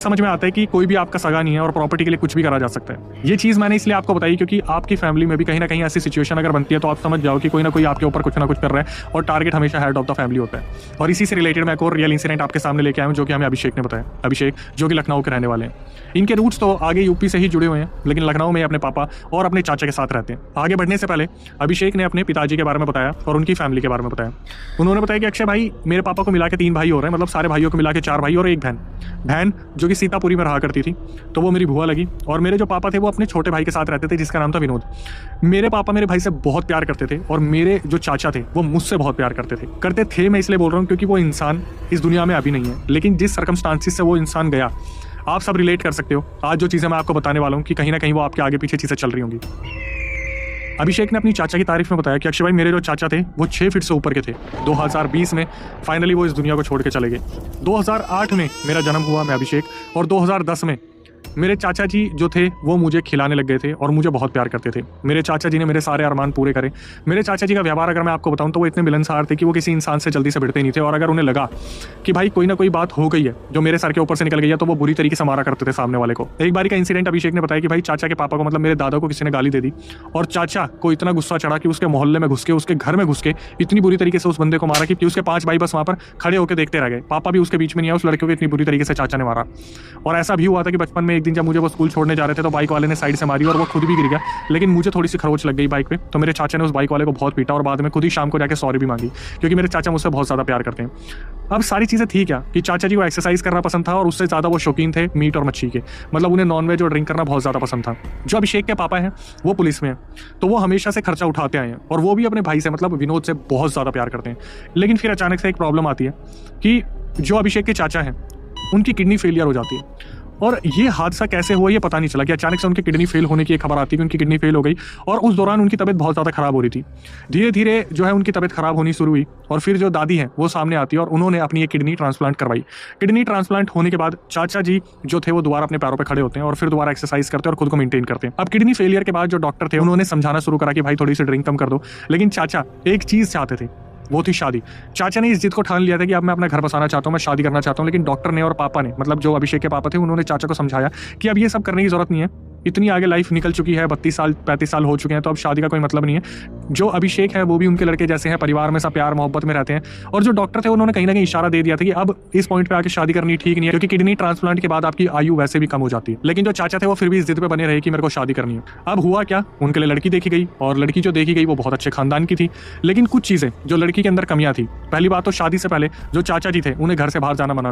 समझ में आता है कि कोई भी आपका सगा नहीं है और प्रॉपर्टी के लिए कुछ भी करा जा सकता है। ये चीज़ मैंने इसलिए आपको बताई क्योंकि आपकी फैमिली में भी कहीं ना कहीं ऐसी सिचुएशन अगर बनती है तो आप समझ जाओ कि कोई ना कोई आपके ऊपर कुछ ना कुछ कर रहा है और टारगेट हमेशा हेड ऑफ द फैमिली होता है। और इसी से रिलेटेड मैं एक और रियल इंसिडेंट आपके सामने लेके आया हूँ जो कि हमें अभिषेक ने बताया। अभिषेक जो कि लखनऊ के रहने वाले हैं। इनके रूट्स तो आगे यूपी से ही जुड़े हुए हैं, लेकिन लखनऊ में अपने पापा और अपने चाचा के साथ रहते हैं। आगे बढ़ने से पहले अभिषेक ने अपने पिताजी के बारे में बताया और उनकी फैमिली के बारे में बताया। उन्होंने बताया कि अक्षय भाई, मेरे पापा को मिला के 3 भाई हो रहे हैं, मतलब सारे भाइयों को मिला के 4 भाई और एक बहन जो कि सीतापुरी में रहा करती थी, तो वो मेरी भुआ लगी। और मेरे जो पापा थे वो अपने छोटे भाई के साथ रहते थे जिसका नाम था विनोद। मेरे पापा मेरे भाई से बहुत प्यार करते थे और मेरे जो चाचा थे वो मुझसे बहुत प्यार करते थे। मैं इसलिए बोल रहा हूँ क्योंकि वो इंसान इस दुनिया में अभी नहीं है, लेकिन जिस सर्कमस्टांसिस से वो इंसान गया आप सब रिलेट कर सकते हो। आज जो चीज़ें मैं आपको बताने वाला हूँ कि कहीं ना कहीं वो आपके आगे पीछे चीज़ें चल रही होंगी। अभिषेक ने अपनी चाचा की तारीफ में बताया कि अक्षय भाई, मेरे जो चाचा थे वो 6 फीट से ऊपर के थे। 2020 में फाइनली वो इस दुनिया को छोड़ के चले गए। 2008 में मेरा जन्म हुआ, मैं अभिषेक, और 2010 में मेरे चाचा जी जो थे वो मुझे खिलाने लग गए थे और मुझे बहुत प्यार करते थे। मेरे चाचा जी ने मेरे सारे अरमान पूरे करे। मेरे चाचा जी का व्यवहार अगर मैं आपको बताऊं तो वो इतने मिलनसार थे कि वो किसी इंसान से जल्दी से भिड़ते नहीं थे। और अगर उन्हें लगा कि भाई कोई ना कोई बात हो गई है जो मेरे सर के ऊपर से निकल गई है तो वो बुरी तरीके से मारा करते थे सामने वाले को। एक बारी का इंसिडेंट अभिषेक ने बताया कि भाई चाचा के पापा को, मतलब मेरे दादा को, किसी ने गाली दे दी और चाचा को इतना गुस्सा चढ़ा कि उसके मोहल्ले में घुस के, उसके घर में घुस के इतनी बुरी तरीके से उस बंदे को मारा कि उसके 5 भाई बस वहाँ पर खड़े होकर देखते रह गए। पापा भी उसके बीच में नहीं आया, उस लड़के को इतनी बुरी तरीके से चाचा ने मारा। और ऐसा भी हुआ था कि बचपन में एक दिन जब मुझे वो स्कूल छोड़ने जा रहे थे तो बाइक वाले ने साइड से मारी और वो खुद भी गिर गया, लेकिन मुझे थोड़ी सी खरोच लग गई बाइक पे, तो मेरे चाचा ने उस बाइक वाले को बहुत पीटा और बाद में खुद ही शाम को जाके सॉरी भी मांगी क्योंकि मेरे चाचा मुझसे बहुत ज़्यादा प्यार करते हैं। अब सारी चीज़ें थी क्या कि चाचा जी को एक्सरसाइज करना पसंद था और उससे ज़्यादा वो शौकीन थे मीट और मच्छी के, मतलब उन्हें नॉनवेज और ड्रिंक करना बहुत ज़्यादा पसंद था। जो अभिषेक के पापा हैं वो पुलिस में हैं, तो वो हमेशा से खर्चा उठाते आए हैं और वो भी अपने भाई से, मतलब विनोद से, बहुत ज़्यादा प्यार करते हैं। लेकिन फिर अचानक से एक प्रॉब्लम आती है कि जो अभिषेक के चाचा हैं उनकी किडनी फेलियर हो जाती है। और ये हादसा कैसे हुआ ये पता नहीं चला कि अचानक से उनकी किडनी फेल होने की एक खबर आती है कि उनकी किडनी फेल हो गई और उस दौरान उनकी तबीयत बहुत ज़्यादा खराब हो रही थी। धीरे धीरे जो है उनकी तबीयत खराब होनी शुरू हुई और फिर जो दादी हैं वो सामने आती है और उन्होंने अपनी एक किडनी ट्रांसप्लांट करवाई। किडनी ट्रांसप्लांट होने के बाद चाचा जी जो थे वो दोबारा अपने पैरों पर खड़े होते हैं और फिर दोबारा एक्सरसाइज करते हैं और खुद को मेंटेन करते हैं। अब किडनी फेलियर के बाद जो डॉक्टर थे उन्होंने समझाना शुरू करा कि भाई थोड़ी सी ड्रिंक कम कर दो, लेकिन चाचा एक चीज़ चाहते थे, वो थी शादी। चाचा ने इस जिद को ठान लिया था कि अब मैं अपना घर बसाना चाहता हूँ, मैं शादी करना चाहता हूँ। लेकिन डॉक्टर ने और पापा ने, मतलब जो अभिषेक के पापा थे, उन्होंने चाचा को समझाया कि अब ये सब करने की जरूरत नहीं है, इतनी आगे लाइफ निकल चुकी है, 32 साल 35 साल हो चुके हैं, तो अब शादी का कोई मतलब नहीं है। जो अभिषेक है वो भी उनके लड़के जैसे हैं, परिवार में सब प्यार मोहब्बत में रहते हैं। और जो डॉक्टर थे उन्होंने कहीं ना कहीं इशारा दे दिया था कि अब इस पॉइंट पे आके शादी करनी ठीक नहीं है क्योंकि किडनी ट्रांसप्लांट के बाद आपकी आयु वैसे भी कम हो जाती है। लेकिन जो चाचा थे वो फिर भी इस जिद पे बने रहे कि मेरे को शादी करनी है। अब हुआ क्या, उनके लिए लड़की देखी गई और लड़की जो देखी गई वो बहुत अच्छे खानदान की थी, लेकिन कुछ चीजें जो लड़की के अंदर कमियां थी। पहली बात तो शादी से पहले जो चाचा जी थे उन्हें घर से बाहर जाना मना था।